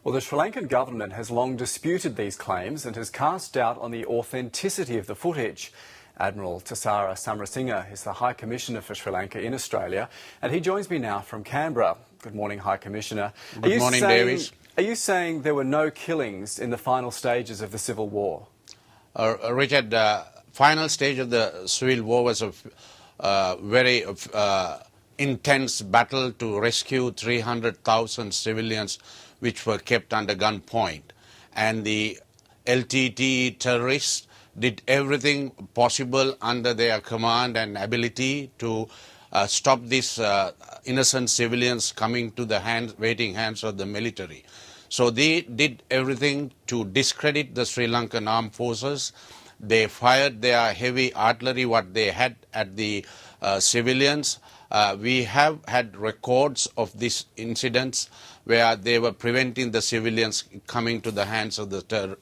Well, the Sri Lankan government has long disputed these claims and has cast doubt on the authenticity of the footage. Admiral Tasara Samarasinha is the High Commissioner for Sri Lanka in Australia, and he joins me now from Canberra. Good morning, High Commissioner. Good morning, Davis. Are you saying there were no killings in the final stages of the civil war? Richard, the final stage of the civil war was a very intense battle to rescue 300,000 civilians which were kept under gunpoint. And the LTTE terrorists did everything possible under their command and ability to stop these innocent civilians coming to the waiting hands of the military. So they did everything to discredit the Sri Lankan armed forces. They fired their heavy artillery, what they had at the civilians. We have had records of these incidents where they were preventing the civilians coming to the hands of the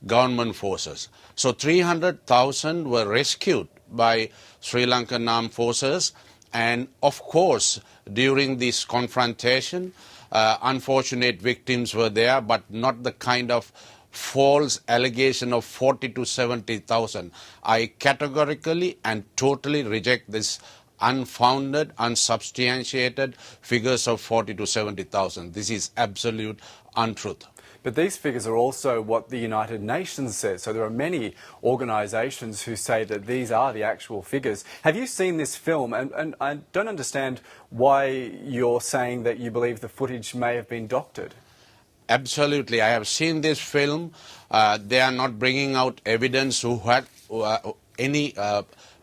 government forces. So 300,000 were rescued by Sri Lankan armed forces, and of course during this confrontation unfortunate victims were there, but not the kind of false allegation of 40 to 70,000. I categorically and totally reject this unfounded, unsubstantiated figures of 40 to 70,000. This is absolute untruth. But these figures are also what the United Nations says. So there are many organisations who say that these are the actual figures. Have you seen this film? And I don't understand why you're saying that you believe the footage may have been doctored. Absolutely. I have seen this film. They are not bringing out evidence who had any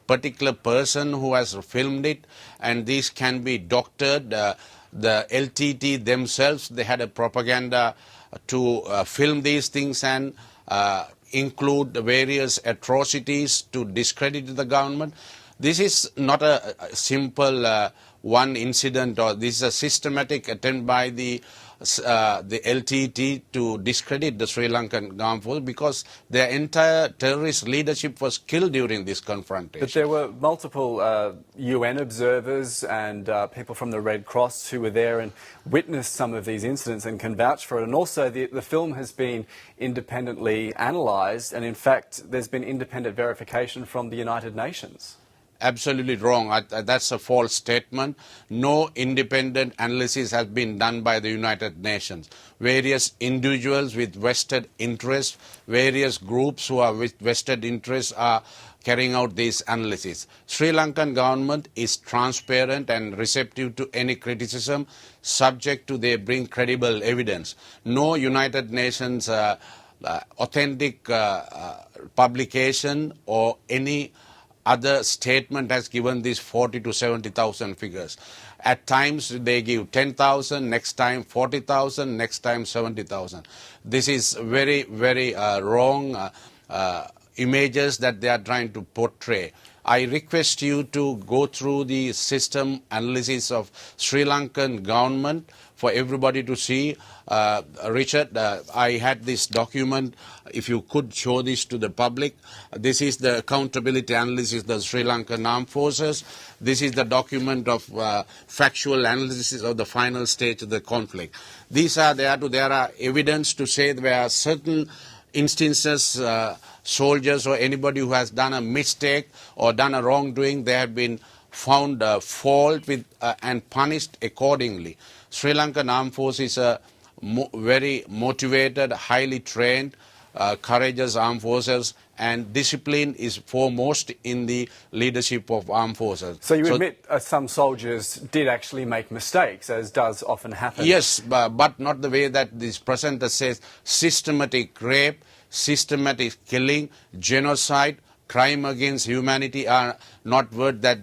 particular person who has filmed it, and these can be doctored. The LTT themselves, they had a propaganda to film these things and include various atrocities to discredit the government. This is not a simple one incident, or this is a systematic attempt by the LTT to discredit the Sri Lankan armed forces, because their entire terrorist leadership was killed during this confrontation. But there were multiple UN observers and people from the Red Cross who were there and witnessed some of these incidents and can vouch for it. And also the film has been independently analysed, and in fact there's been independent verification from the United Nations. Absolutely wrong. That's a false statement. No independent analysis has been done by the United Nations. Various individuals with vested interests, various groups who are with vested interests are carrying out these analyses. Sri Lankan government is transparent and receptive to any criticism, subject to they bring credible evidence. No United Nations authentic publication or any other statement has given these 40 to 70,000 figures. At times they give 10,000, next time 40,000, next time 70,000. This is very, very wrong images that they are trying to portray. I request you to go through the system analysis of Sri Lankan government for everybody to see. Richard, I had this document. If you could show this to the public. This is the accountability analysis of the Sri Lankan armed forces. This is the document of factual analysis of the final stage of the conflict. These are there are evidence to say there are certain instances, soldiers or anybody who has done a mistake or done a wrongdoing, they have been found fault with and punished accordingly. Sri Lankan armed force is a very motivated, highly trained, courageous armed forces, and discipline is foremost in the leadership of armed forces. So you admit some soldiers did actually make mistakes, as does often happen? Yes, but not the way that this presenter says. Systematic rape, systematic killing, genocide, crime against humanity are not words that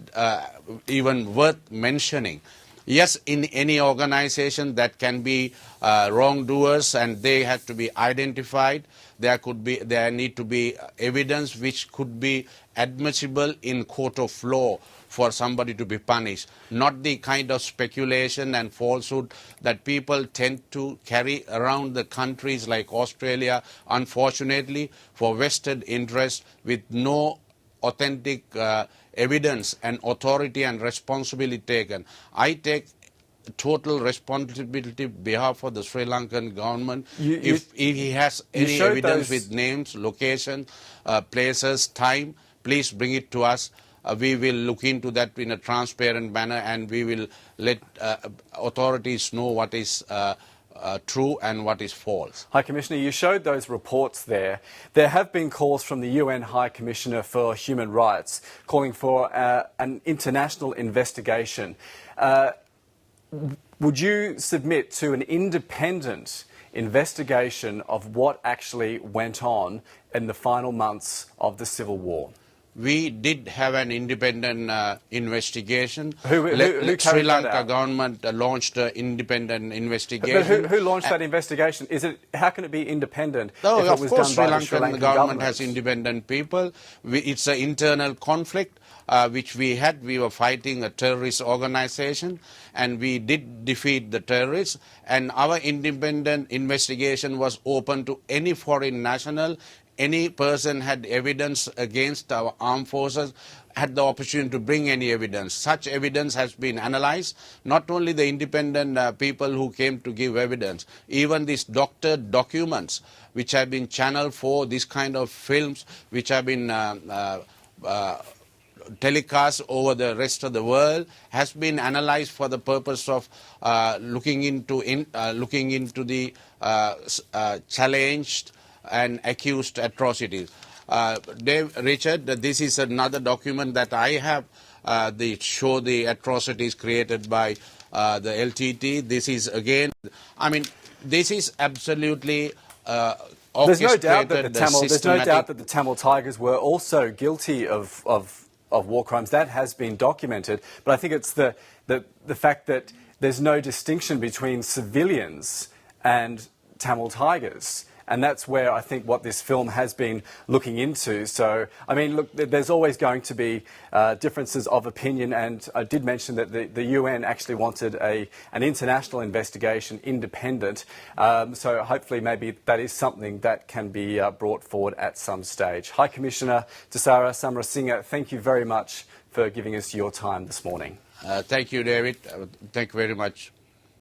even worth mentioning. Yes, in any organization that can be wrongdoers, and they have to be identified. There need to be evidence which could be admissible in court of law for somebody to be punished. Not the kind of speculation and falsehood that people tend to carry around the countries like Australia, unfortunately, for vested interests with no authentic evidence and authority and responsibility taken. I take total responsibility behalf of the Sri Lankan government. You- If he has any showed evidence those- with names, location, places, time, please bring it to us. We will look into that in a transparent manner, and we will let authorities know what is true and what is false. High Commissioner, you showed those reports there. There have been calls from the UN High Commissioner for Human Rights calling for an international investigation. Would you submit to an independent investigation of what actually went on in the final months of the civil war? We did have an independent investigation. Who Sri carried that Lanka out? government launched an independent But investigation. who launched that investigation? How can it be independent No, if it of was course, done by Sri the Lankan government has independent people. It's an internal conflict which we had. We were fighting a terrorist organization, and we did defeat the terrorists. And our independent investigation was open to any foreign national. Any person had evidence against our armed forces had the opportunity to bring any evidence. Such evidence has been analyzed. Not only the independent people who came to give evidence, even these doctored documents which have been channeled for this kind of films, which have been telecast over the rest of the world, has been analyzed for the purpose of looking into the challenged and accused atrocities. Richard, this is another document that I have. They show the atrocities created by the LTT. This is again, I mean, this is absolutely There's no doubt that systematic. the Tamil Tigers were also guilty of war crimes. That has been documented. But I think it's the fact that there's no distinction between civilians and Tamil Tigers. And that's where I think what this film has been looking into. So, I mean, look, there's always going to be differences of opinion. And I did mention that the UN actually wanted an international investigation, independent. So hopefully maybe that is something that can be brought forward at some stage. High Commissioner Tisara Samarasinha, thank you very much for giving us your time this morning. Thank you, David. Thank you very much.